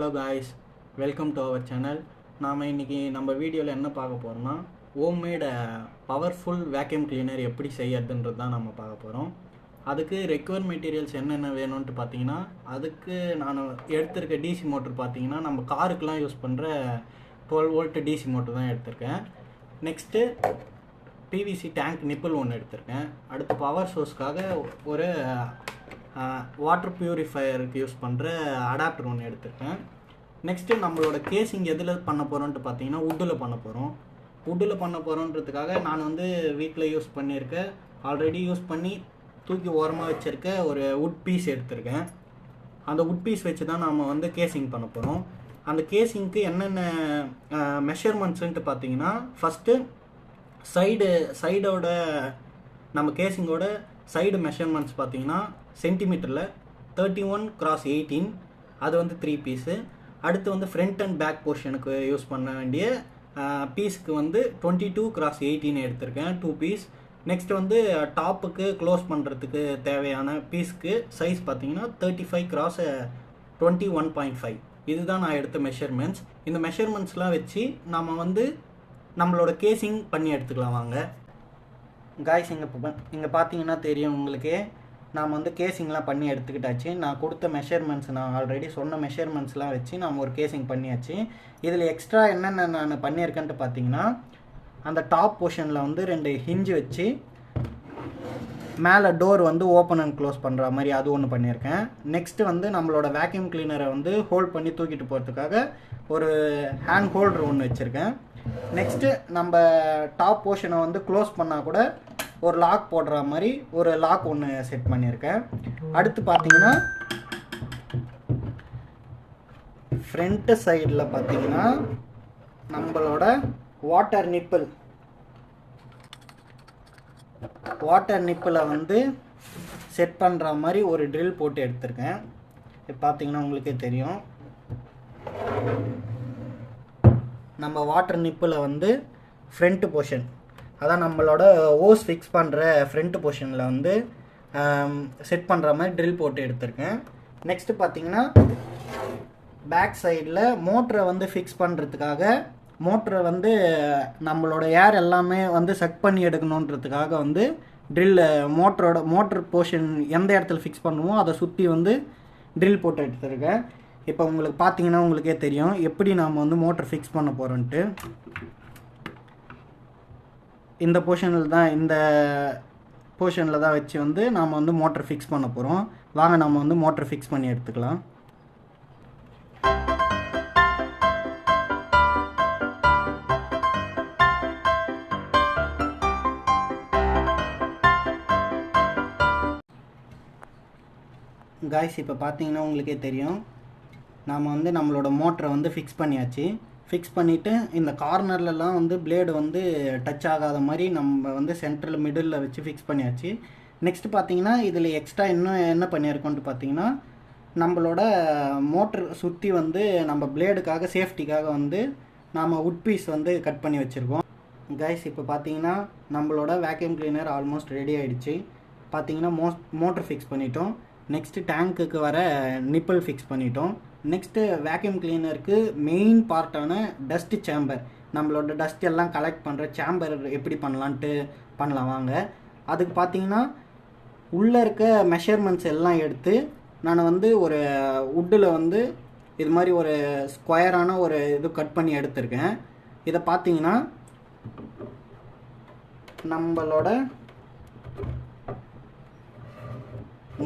Hello guys, welcome to our channel. நாம் இன்றைக்கி நம்ம வீடியோவில் என்ன பார்க்க போகிறோம்னா ஹோம்மேட் பவர்ஃபுல் வேக்யூம் கிளீனர் எப்படி செய்யறதுன்றது தான் நம்ம பார்க்க போகிறோம். அதுக்கு ரெக்வயர் மெட்டீரியல்ஸ் என்னென்ன வேணும்ன்ட்டு பார்த்தீங்கன்னா, அதுக்கு நான் எடுத்திருக்க டிசி மோட்டர் பார்த்தீங்கன்னா நம்ம காருக்கெலாம் யூஸ் பண்ணுற 12 வோல்ட் டிசி மோட்டர் தான் எடுத்திருக்கேன். நெக்ஸ்ட்டு பிவிசி டேங்க் நிப்பிள் ஒன்று எடுத்திருக்கேன். அடுத்து பவர் சோர்ஸ்க்காக ஒரு வாட்டர் பியூரிஃபையருக்கு யூஸ் பண்ணுற அடாப்டர் ஒன்று எடுத்திருக்கேன். நெக்ஸ்ட்டு நம்மளோட கேசிங் எதில் பண்ண போகிறோன்ட்டு பார்த்தீங்கன்னா வுட்டில் பண்ண போகிறோம். வுட்டில் பண்ண போகிறோன்றதுக்காக நான் வீட்டில் யூஸ் பண்ணியிருக்கேன், ஆல்ரெடி யூஸ் பண்ணி தூக்கி ஓரமாக வச்சுருக்க ஒரு வுட் பீஸ் எடுத்திருக்கேன். அந்த வுட் பீஸ் வச்சு தான் நாம் கேசிங் பண்ண போகிறோம். அந்த கேசிங்க்கு என்னென்ன மெஷர்மெண்ட்ஸுன்ட்டு பார்த்தீங்கன்னா, ஃபஸ்ட்டு சைடோட நம்ம கேசிங்கோட சைடு மெஷர்மெண்ட்ஸ் பார்த்தீங்கன்னா சென்டிமீட்டரில் 31x18, அது 3 பீஸு. அடுத்து ஃப்ரண்ட் அண்ட் பேக் போர்ஷனுக்கு யூஸ் பண்ண வேண்டிய பீஸுக்கு 22x18 எடுத்திருக்கேன், 2 பீஸ். நெக்ஸ்ட் டாப்புக்கு க்ளோஸ் பண்ணுறதுக்கு தேவையான பீஸ்க்கு சைஸ் பார்த்தீங்கன்னா 35x21.5. இதுதான் நான் எடுத்த மெஷர்மெண்ட்ஸ். இந்த மெஷர்மெண்ட்ஸ்லாம் வச்சு நம்ம நம்மளோட கேசிங் பண்ணி எடுத்துக்கலாம் வாங்க. காய்ஸ், இங்கே பார்த்தீங்கன்னா தெரியும் உங்களுக்கே, நாம் கேசிங்லாம் பண்ணி எடுத்துக்கிட்டாச்சு. நான் கொடுத்த மெஷர்மெண்ட்ஸ், நான் ஆல்ரெடி சொன்ன மெஷர்மெண்ட்ஸ்லாம் வச்சு நாம் ஒரு கேசிங் பண்ணியாச்சு. இதில் எக்ஸ்ட்ரா என்னென்ன நான் பண்ணியிருக்கேன்ட்டு பார்த்தீங்கன்னா, அந்த டாப் போர்ஷனில் 2 ஹிஞ்சு வச்சு மேலே டோர் ஓப்பன் அண்ட் க்ளோஸ் பண்ணுற மாதிரி அது ஒன்று பண்ணியிருக்கேன். நெக்ஸ்ட்டு நம்மளோட வேக்யூம் கிளீனரை ஹோல்ட் பண்ணி தூக்கிட்டு போகிறதுக்காக ஒரு ஹேண்ட் ஹோல்டர் ஒன்று வச்சுருக்கேன். நெக்ஸ்ட்டு நம்ம டாப் போர்ஷனை க்ளோஸ் பண்ணால் கூட ஒரு லாக் போடுற மாதிரி ஒரு லாக் ஒன்று செட் பண்ணியிருக்கேன். அடுத்து பார்த்தீங்கன்னா ஃப்ரண்ட்டு சைடில் பார்த்தீங்கன்னா நம்மளோட வாட்டர் நிப்பில் செட் பண்ணுற மாதிரி ஒரு ட்ரில் போட்டு எடுத்திருக்கேன். இப்போ பார்த்தீங்கன்னா உங்களுக்கே தெரியும், நம்ம வாட்டர் நிப்பில் ஃப்ரண்ட் போர்ஷன், அதான் நம்மளோட ஓஸ் ஃபிக்ஸ் பண்ணுற ஃப்ரண்ட் போர்ஷனில் செட் பண்ணுற மாதிரி ட்ரில் போட்டு எடுத்திருக்கேன். நெக்ஸ்ட்டு பார்த்தீங்கன்னா பேக் சைடில் மோட்டரை ஃபிக்ஸ் பண்ணுறதுக்காக, மோட்டரை நம்மளோட ஏர் எல்லாமே சக் பண்ணி எடுக்கணுன்றதுக்காக ட்ரில் மோட்டர் போர்ஷன் எந்த இடத்துல ஃபிக்ஸ் பண்ணுமோ அதை சுற்றி ட்ரில் போட்டு எடுத்துருக்கேன். இப்போ உங்களுக்கு பார்த்தீங்கன்னா உங்களுக்கே தெரியும் எப்படி நாம் மோட்டர் ஃபிக்ஸ் பண்ண போகிறோன்ட்டு. இந்த போர்ஷனில் தான் வச்சு நாம் மோட்டர் ஃபிக்ஸ் பண்ண போகிறோம். வாங்க நம்ம மோட்டர் ஃபிக்ஸ் பண்ணி எடுத்துக்கலாம். காய்ஸ், இப்போ பார்த்தீங்கன்னா உங்களுக்கே தெரியும், நாம் நம்மளோட மோட்டரை ஃபிக்ஸ் பண்ணியாச்சு. ஃபிக்ஸ் பண்ணிவிட்டு இந்த கார்னர்லலாம் பிளேடு டச் ஆகாத மாதிரி நம்ம சென்ட்ரல் மிடில் வச்சு ஃபிக்ஸ் பண்ணியாச்சு. நெக்ஸ்ட் பார்த்தீங்கன்னா இதில் எக்ஸ்ட்ரா இன்னும் என்ன பண்ணியிருக்கோன்ட்டு பார்த்தீங்கன்னா, நம்மளோட மோட்டர் சுற்றி நம்ம பிளேடுக்காக சேஃப்டிக்காக நாம் வுட் பீஸ் கட் பண்ணி வச்சுருக்கோம். கைஸ், இப்போ பார்த்தீங்கன்னா நம்மளோட வேக்யூம் கிளீனர் ஆல்மோஸ்ட் ரெடி ஆகிடுச்சு. பார்த்தீங்கன்னா மோட்டர் ஃபிக்ஸ் பண்ணிட்டோம். நெக்ஸ்ட்டு டேங்க்குக்கு வர நிப்பிள் ஃபிக்ஸ் பண்ணிட்டோம். நெக்ஸ்ட்டு வேக்யூம் கிளீனருக்கு மெயின் பார்ட்டான டஸ்ட் சேம்பர், நம்மளோட டஸ்ட் எல்லாம் கலெக்ட் பண்ணுற சேம்பர் எப்படி பண்ணலாம் வாங்க. அதுக்கு பார்த்தீங்கன்னா உள்ளே இருக்க மெஷர்மெண்ட்ஸ் எல்லாம் எடுத்து நான் ஒரு வுட்டில் இது மாதிரி ஒரு ஸ்கொயரான ஒரு இது கட் பண்ணி எடுத்திருக்கேன். இதை பார்த்தீங்கன்னா நம்மளோட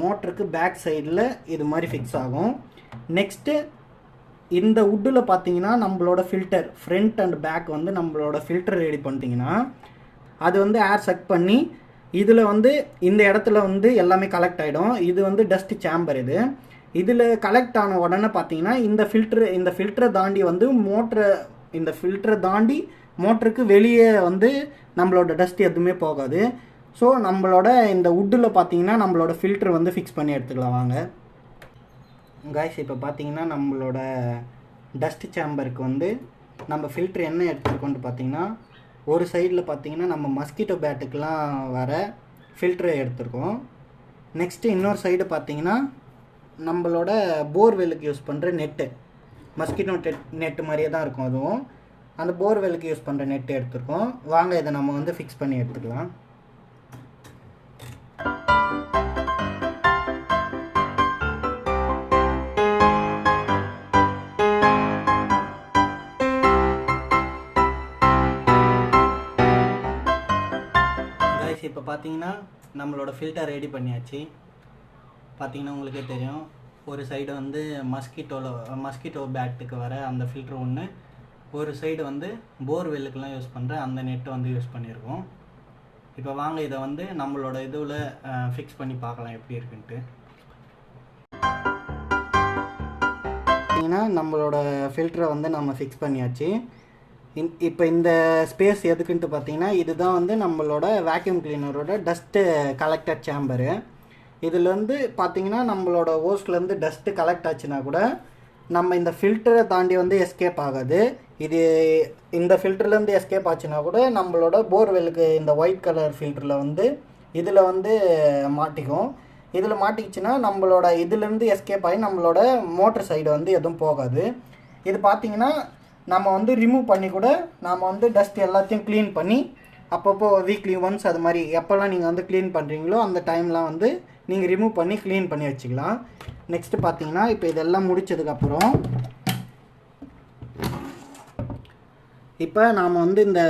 மோட்டருக்கு பேக் சைடில் இது மாதிரி ஃபிக்ஸ் ஆகும். நெக்ஸ்ட்டு இந்த வுட்டில் பார்த்தீங்கன்னா நம்மளோட ஃபில்டர் ஃப்ரண்ட் அண்ட் பேக் நம்மளோட ஃபில்டர் ரெடி பண்ணிட்டீங்கன்னா அது ஏர் சக் பண்ணி இதில் இந்த இடத்துல எல்லாமே கலெக்ட் ஆகிடும். இது டஸ்ட் சேம்பர். இதில் கலெக்ட் ஆன உடனே பார்த்தீங்கன்னா இந்த ஃபில்டரை தாண்டி இந்த ஃபில்டரை தாண்டி மோட்டருக்கு வெளியே நம்மளோட டஸ்ட் எதுவுமே போகாது. ஸோ நம்மளோட இந்த வுட்டில் பார்த்தீங்கன்னா நம்மளோட ஃபில்டர் ஃபிக்ஸ் பண்ணி எடுத்துக்கலாம் வாங்க. காய்ஸ், இப்போ பார்த்தீங்கன்னா நம்மளோட டஸ்ட் சேம்பருக்கு நம்ம ஃபில்டர் என்ன எடுத்துருக்கோன்ட்டு பார்த்தீங்கன்னா, ஒரு சைடில் பார்த்தீங்கன்னா நம்ம மஸ்கிட்டோ பேட்டுக்கெலாம் வர ஃபில்டரை எடுத்துருக்கோம். நெக்ஸ்ட்டு இன்னொரு சைடு பார்த்தீங்கன்னா நம்மளோட போர்வெல்லுக்கு யூஸ் பண்ணுற நெட்டு, மஸ்கிட்டோ நெட்டு மாதிரியே தான் இருக்கும். அதுவும் அந்த போர்வெலுக்கு யூஸ் பண்ணுற நெட்டு எடுத்துருக்கோம். வாங்க இதை நம்ம வந்து ஃபிக்ஸ் பண்ணி எடுத்துக்கலாம். இப்போ பார்த்தீங்கன்னா நம்மளோட ஃபில்டர் ரெடி பண்ணியாச்சு. பார்த்தீங்கன்னா உங்களுக்கே தெரியும், ஒரு சைடு வந்து மஸ்கிட்டோ பேட்டுக்கு வர அந்த ஃபில்டர் ஒன்று, ஒரு சைடு வந்து போர்வெல்லுக்கெலாம் யூஸ் பண்ணுற அந்த நெட்டு வந்து யூஸ் பண்ணியிருக்கோம். இப்போ வாங்க இதை வந்து நம்மளோட இதில் ஃபிக்ஸ் பண்ணி பார்க்கலாம் எப்படி இருக்குன்ட்டு. பார்த்தீங்கன்னா நம்மளோட ஃபில்டரை வந்து நம்ம ஃபிக்ஸ் பண்ணியாச்சு. இப்போ இந்த ஸ்பேஸ் எதுக்குன்ட்டு பார்த்தீங்கன்னா, இதுதான் வந்து நம்மளோட வேக்யூம் கிளீனரோட டஸ்ட்டு கலெக்டர் சேம்பரு. இதுலேருந்து பார்த்தீங்கன்னா நம்மளோட ஓஸ்லேருந்து டஸ்ட்டு கலெக்ட் ஆச்சுன்னா கூட நம்ம இந்த ஃபில்டரை தாண்டி வந்து எஸ்கேப் ஆகாது. இது இந்த ஃபில்டர்லேருந்து எஸ்கேப் ஆச்சுன்னா கூட நம்மளோட போர்வெல்லுக்கு இந்த ஒயிட் கலர் ஃபில்டரில் வந்து இதில் வந்து மாட்டிக்கும். இதில் மாட்டிக்கிச்சுன்னா நம்மளோட இதுலேருந்து எஸ்கேப் ஆகி நம்மளோட மோட்டர் சைடு வந்து எதுவும் போகாது. இது பார்த்தீங்கன்னா நம்ம வந்து ரிமூவ் பண்ணி கூட நாம் வந்து டஸ்ட் எல்லாத்தையும் க்ளீன் பண்ணி அப்பப்போ வீக்லி ஒன்ஸ் அது மாதிரி எப்போல்லாம் நீங்கள் வந்து க்ளீன் பண்ணுறீங்களோ அந்த டைம்லாம் வந்து நீங்கள் ரிமூவ் பண்ணி க்ளீன் பண்ணி வச்சுக்கலாம். நெக்ஸ்ட்டு பார்த்தீங்கன்னா இப்போ இதெல்லாம் முடித்ததுக்கப்புறம் இப்போ நாம் வந்து இந்த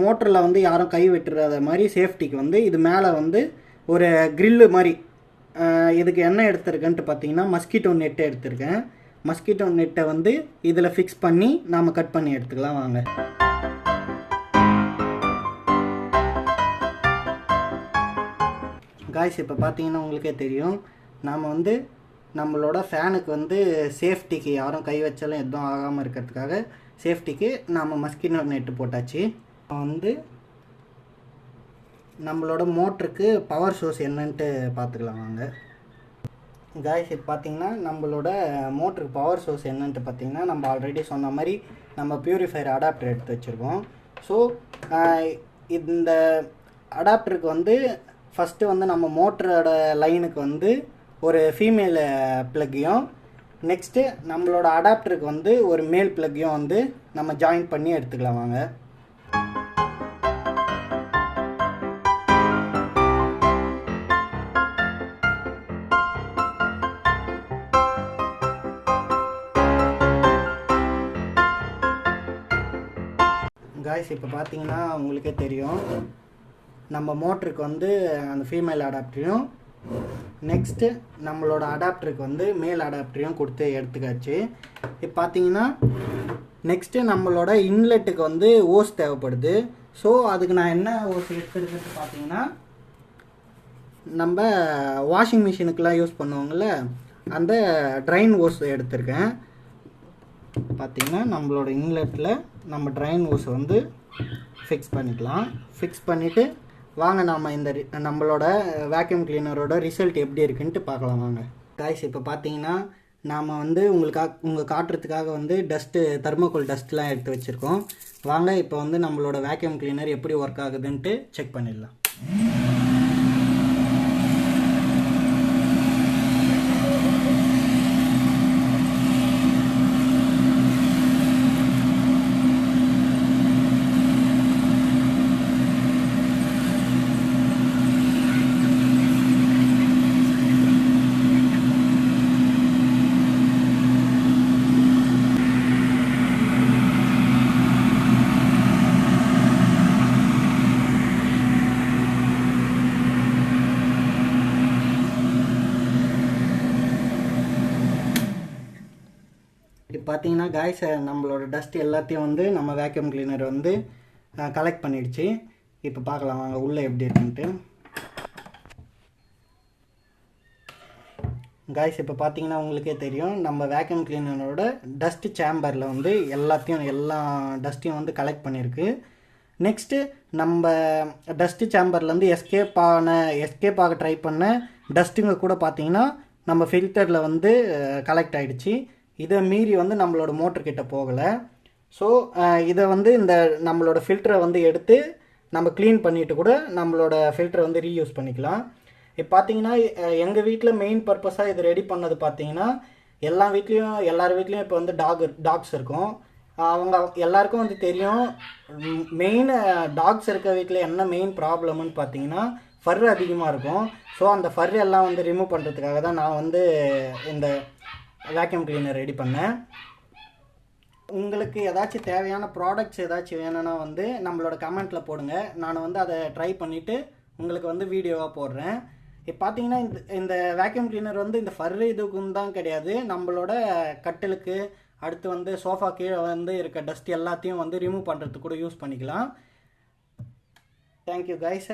மோட்டரில் வந்து யாரும் கை விட்டுறாத மாதிரி சேஃப்டிக்கு வந்து இது மேலே வந்து ஒரு க்ரில்லு மாதிரி இதுக்கு என்ன எடுத்திருக்கேன்ட்டு பார்த்தீங்கன்னா மஸ்கிட்டோ நெட்டு எடுத்திருக்கேன். மஸ்கிட்டோ நெட்டை வந்து இதில் ஃபிக்ஸ் பண்ணி நாம் கட் பண்ணி எடுத்துக்கலாம். வாங்க. காய்ஸ் இப்போ பார்த்தீங்கன்னா உங்களுக்கே தெரியும், நாம் வந்து நம்மளோட ஃபேனுக்கு வந்து சேஃப்டிக்கு யாரும் கை வச்சாலும் எதுவும் ஆகாமல் இருக்கிறதுக்காக சேஃப்டிக்கு நாம் மஸ்கிட்டோ நெட்டு போட்டாச்சு. வந்து நம்மளோட மோட்டருக்கு பவர் சோர்ஸ் என்னன்ட்டு பார்த்துக்கலாம் வாங்க. காய்ஸ் இப்போ பார்த்தீங்கன்னா நம்மளோட மோட்டருக்கு பவர் சோர்ஸ் என்னன்ட்டு பார்த்தீங்கன்னா, நம்ம ஆல்ரெடி சொன்ன மாதிரி நம்ம பியூரிஃபையர் அடாப்டர் எடுத்து வச்சுருக்கோம். ஸோ இந்த அடாப்டருக்கு வந்து ஃபஸ்ட்டு வந்து நம்ம மோட்டரோட லைனுக்கு வந்து ஒரு ஃபீமேல் ப்ளக்கையும், நெக்ஸ்ட்டு நம்மளோட அடாப்டருக்கு வந்து ஒரு மேல் ப்ளக்கையும் வந்து நம்ம ஜாயின் பண்ணி எடுத்துக்கலாம் வாங்க. காய்ஸ் இப்போ பார்த்தீங்கன்னா உங்களுக்கே தெரியும், நம்ம மோட்டருக்கு வந்து அந்த ஃபீமேல் அடாப்டரையும் நெக்ஸ்ட்டு நம்மளோட அடாப்டருக்கு வந்து மேல் அடாப்டரையும் கொடுத்து எடுத்துக்காச்சு. இப்போ பார்த்தீங்கன்னா நெக்ஸ்ட்டு நம்மளோட இன்லெட்டுக்கு வந்து ஓஸ் தேவைப்படுது. ஸோ அதுக்கு நான் என்ன ஓஸ் எடுத்துருக்கிறது பார்த்தீங்கன்னா, நம்ம வாஷிங் மிஷினுக்கெலாம் யூஸ் பண்ணுவாங்கள்ல அந்த ட்ரைன் ஓஸ் எடுத்திருக்கேன். பார்த்திங்கன்னா நம்மளோட இன்லெட்டில் நம்ம ட்ரைன் ஓஸை வந்து ஃபிக்ஸ் பண்ணிக்கலாம். ஃபிக்ஸ் பண்ணிவிட்டு வாங்க நாம் இந்த நம்மளோட வேக்யூம் கிளீனரோட ரிசல்ட் எப்படி இருக்குன்ட்டு பார்க்கலாம் வாங்க. காய்ஸ் இப்போ பார்த்தீங்கன்னா நாம் வந்து உங்கள் காட்டுறதுக்காக வந்து தெர்மோகோல் டஸ்ட்லாம் எடுத்து வச்சுருக்கோம். வாங்க இப்போ வந்து நம்மளோட வேக்யூம் கிளீனர் எப்படி ஒர்க் ஆகுதுன்ட்டு செக் பண்ணிடலாம். இப்போ பார்த்தீங்கன்னா காய்ஸ் நம்மளோட டஸ்ட் எல்லாத்தையும் வந்து நம்ம வேக்யூம் கிளீனர் வந்து கலெக்ட் பண்ணிடுச்சு. இப்போ பார்க்கலாம் வாங்க உள்ளே எப்படி இருக்குன்ட்டு. காய்ஸ் இப்போ பார்த்தீங்கன்னா உங்களுக்கே தெரியும், நம்ம வேக்யூம் கிளீனரோட டஸ்ட் சேம்பரில் வந்து எல்லா டஸ்ட்டையும் வந்து கலெக்ட் பண்ணியிருக்கு. நெக்ஸ்ட்டு நம்ம டஸ்ட்டு சேம்பர்லேருந்து எஸ்கேப் ஆக ட்ரை பண்ண டஸ்ட்டுங்க கூட பார்த்தீங்கன்னா நம்ம ஃபில்டரில் வந்து கலெக்ட் ஆகிடுச்சு. இதை மீறி வந்து நம்மளோட மோட்டர்கிட்ட போகலை. ஸோ இதை வந்து இந்த நம்மளோட ஃபில்டரை வந்து எடுத்து நம்ம க்ளீன் பண்ணிவிட்டு கூட நம்மளோட ஃபில்டரை வந்து ரீயூஸ் பண்ணிக்கலாம். இப்போ பார்த்தீங்கன்னா எங்கள் வீட்டில் மெயின் பர்பஸாக இது ரெடி பண்ணது பார்த்தீங்கன்னா, எல்லா வீட்லேயும் எல்லார் வீட்லேயும் இப்போ வந்து டாக்ஸ் இருக்கும். அவங்க எல்லாருக்கும் வந்து தெரியும். மெயின் டாக்ஸ் இருக்க வீட்டில் என்ன மெயின் ப்ராப்ளம்னு பார்த்தீங்கன்னா ஃபர் அதிகமாக இருக்கும். ஸோ அந்த ஃபர் எல்லாம் வந்து ரிமூவ் பண்ணுறதுக்காக தான் நான் வந்து இந்த வேக்யூம் கிளீனர் ரெடி பண்ணேன். உங்களுக்கு ஏதாச்சும் தேவையான ப்ராடக்ட்ஸ் ஏதாச்சும் வேணும்னா வந்து நம்மளோட கமெண்ட்டில் போடுங்க. நான் வந்து அதை ட்ரை பண்ணிவிட்டு உங்களுக்கு வந்து வீடியோவாக போடுறேன். இப்போ பார்த்தீங்கன்னா இந்த வேக்யூம் கிளீனர் வந்து இந்த ஃபர் இதுக்கும் தான் கிடையாது, நம்மளோட கட்டிலுக்கு அடுத்து வந்து சோஃபா கீழே வந்து இருக்க டஸ்ட் எல்லாத்தையும் வந்து ரிமூவ் பண்ணுறதுக்கு கூட யூஸ் பண்ணிக்கலாம். Thank you guys.